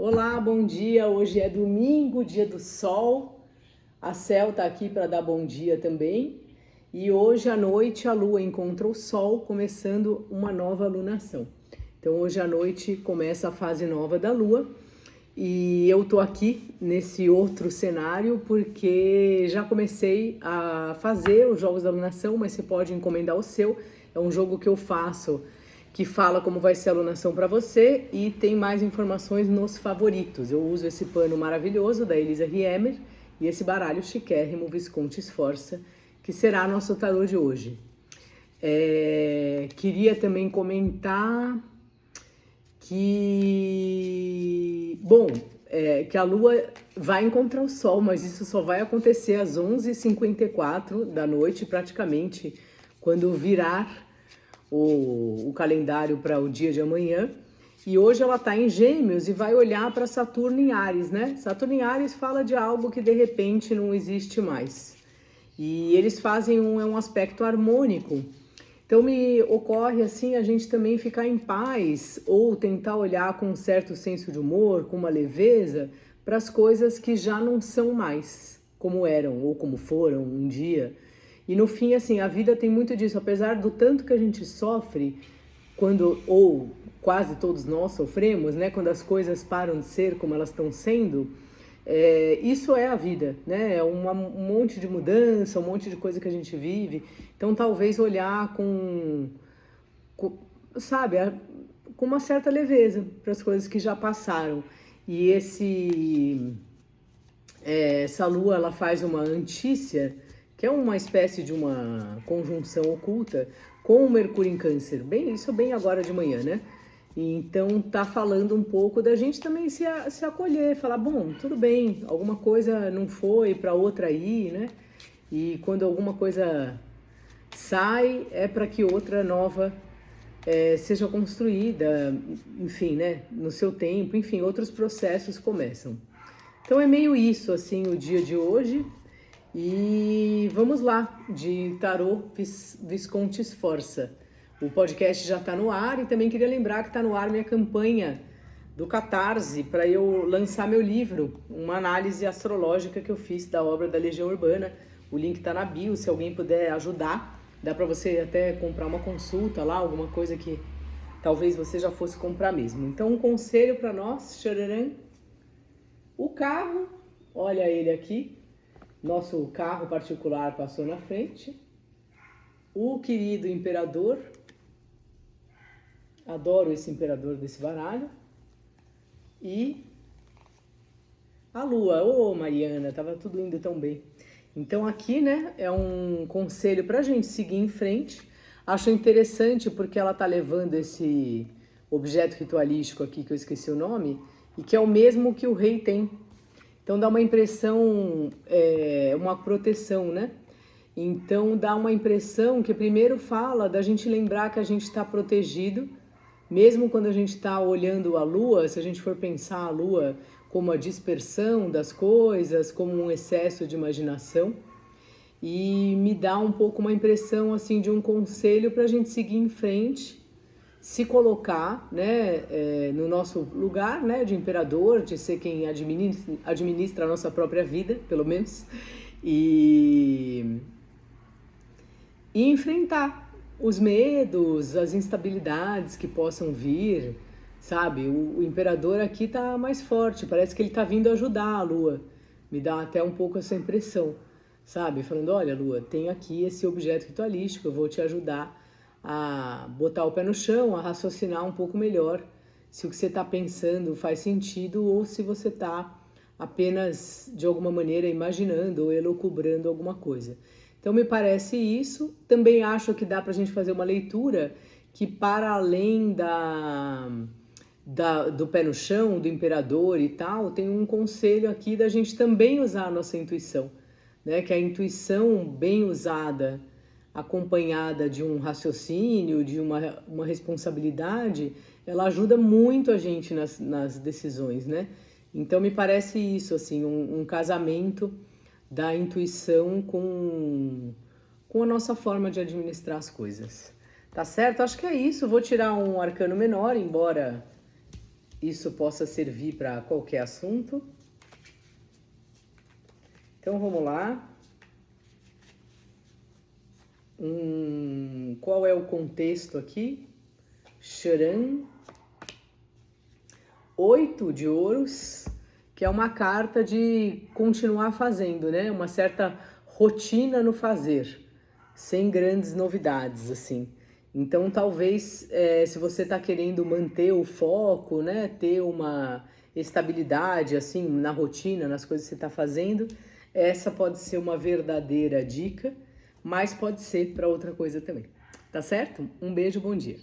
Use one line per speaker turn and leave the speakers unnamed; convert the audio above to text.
Olá, bom dia. Hoje é domingo, dia do sol. A Cel tá aqui para dar bom dia também. E hoje à noite a Lua encontra o Sol, começando uma nova lunação. Então hoje à noite começa a fase nova da Lua. E eu tô aqui nesse outro cenário porque já comecei a fazer os jogos da alunação, mas você pode encomendar o seu. É um jogo que eu faço que fala como vai ser a alunação para você e tem mais informações nos favoritos. Eu uso esse pano maravilhoso da Elisa Riemer e esse baralho chiquérrimo Visconti Sforza, que será nosso tarô de hoje. Queria também comentar que, que a Lua vai encontrar o Sol, mas isso só vai acontecer às 11h54 da noite, praticamente, quando virar o calendário para o dia de amanhã. E hoje ela está em Gêmeos e vai olhar para Saturno em Áries, né? Saturno em Áries fala de algo que de repente não existe mais. E eles fazem um aspecto harmônico. Então me ocorre assim a gente também ficar em paz ou tentar olhar com um certo senso de humor, com uma leveza, para as coisas que já não são mais como eram ou como foram um dia. E no fim, assim, a vida tem muito disso, apesar do tanto que a gente sofre, ou quase todos nós sofremos, né? Quando as coisas param de ser como elas estão sendo, isso é a vida, né? É um monte de mudança, um monte de coisa que a gente vive. Então, talvez olhar sabe, com uma certa leveza para as coisas que já passaram. E essa lua, ela faz uma antícia, que é uma espécie de uma conjunção oculta com o Mercúrio em Câncer, isso bem agora de manhã, né? Então tá falando um pouco da gente também se acolher, falar, bom, tudo bem, alguma coisa não foi para outra ir, né? E quando alguma coisa sai, é para que outra nova seja construída, enfim, né? No seu tempo, enfim, outros processos começam. Então é meio isso, assim, o dia de hoje. E vamos lá, de Tarô Visconti Sforza. O podcast já está no ar e também queria lembrar que está no ar minha campanha do Catarse para eu lançar meu livro, uma análise astrológica que eu fiz da obra da Legião Urbana. O link está na bio, se alguém puder ajudar, dá para você até comprar uma consulta lá, alguma coisa que talvez você já fosse comprar mesmo. Então um conselho para nós, xararam, o carro, olha ele aqui. Nosso carro particular passou na frente. O querido imperador. Adoro esse imperador desse baralho. E a lua. Ô, Mariana, tava tudo indo tão bem. Então aqui, né, é um conselho pra gente seguir em frente. Acho interessante porque ela tá levando esse objeto ritualístico aqui, que eu esqueci o nome, e que é o mesmo que o rei tem. Então dá uma impressão, uma proteção, né? Então dá uma impressão que primeiro fala da gente lembrar que a gente está protegido, mesmo quando a gente está olhando a Lua, se a gente for pensar a Lua como a dispersão das coisas, como um excesso de imaginação. E me dá um pouco uma impressão assim de um conselho para a gente seguir em frente, se colocar, né, no nosso lugar, né, de imperador, de ser quem administra a nossa própria vida, pelo menos, e enfrentar os medos, as instabilidades que possam vir, sabe? O imperador aqui tá mais forte, parece que ele tá vindo ajudar a Lua, me dá até um pouco essa impressão, sabe? Falando, olha, Lua, tem aqui esse objeto ritualístico, eu vou te ajudar a botar o pé no chão, a raciocinar um pouco melhor se o que você está pensando faz sentido ou se você está apenas, de alguma maneira, imaginando ou elucubrando alguma coisa. Então, me parece isso. Também acho que dá para a gente fazer uma leitura que, para além do pé no chão, do imperador e tal, tem um conselho aqui da gente também usar a nossa intuição, né? Que a intuição bem usada, acompanhada de um raciocínio, de uma responsabilidade, ela ajuda muito a gente nas decisões, né? Então me parece isso, assim, um casamento da intuição com a nossa forma de administrar as coisas. Tá certo? Acho que é isso. Vou tirar um arcano menor, embora isso possa servir para qualquer assunto. Então vamos lá. Qual é o contexto aqui? Charan. 8 de ouros, que é uma carta de continuar fazendo, né? Uma certa rotina no fazer, sem grandes novidades, assim. Então, talvez, se você está querendo manter o foco, né? Ter uma estabilidade, assim, na rotina, nas coisas que você está fazendo, essa pode ser uma verdadeira dica, mas pode ser para outra coisa também. Tá certo? Um beijo, bom dia.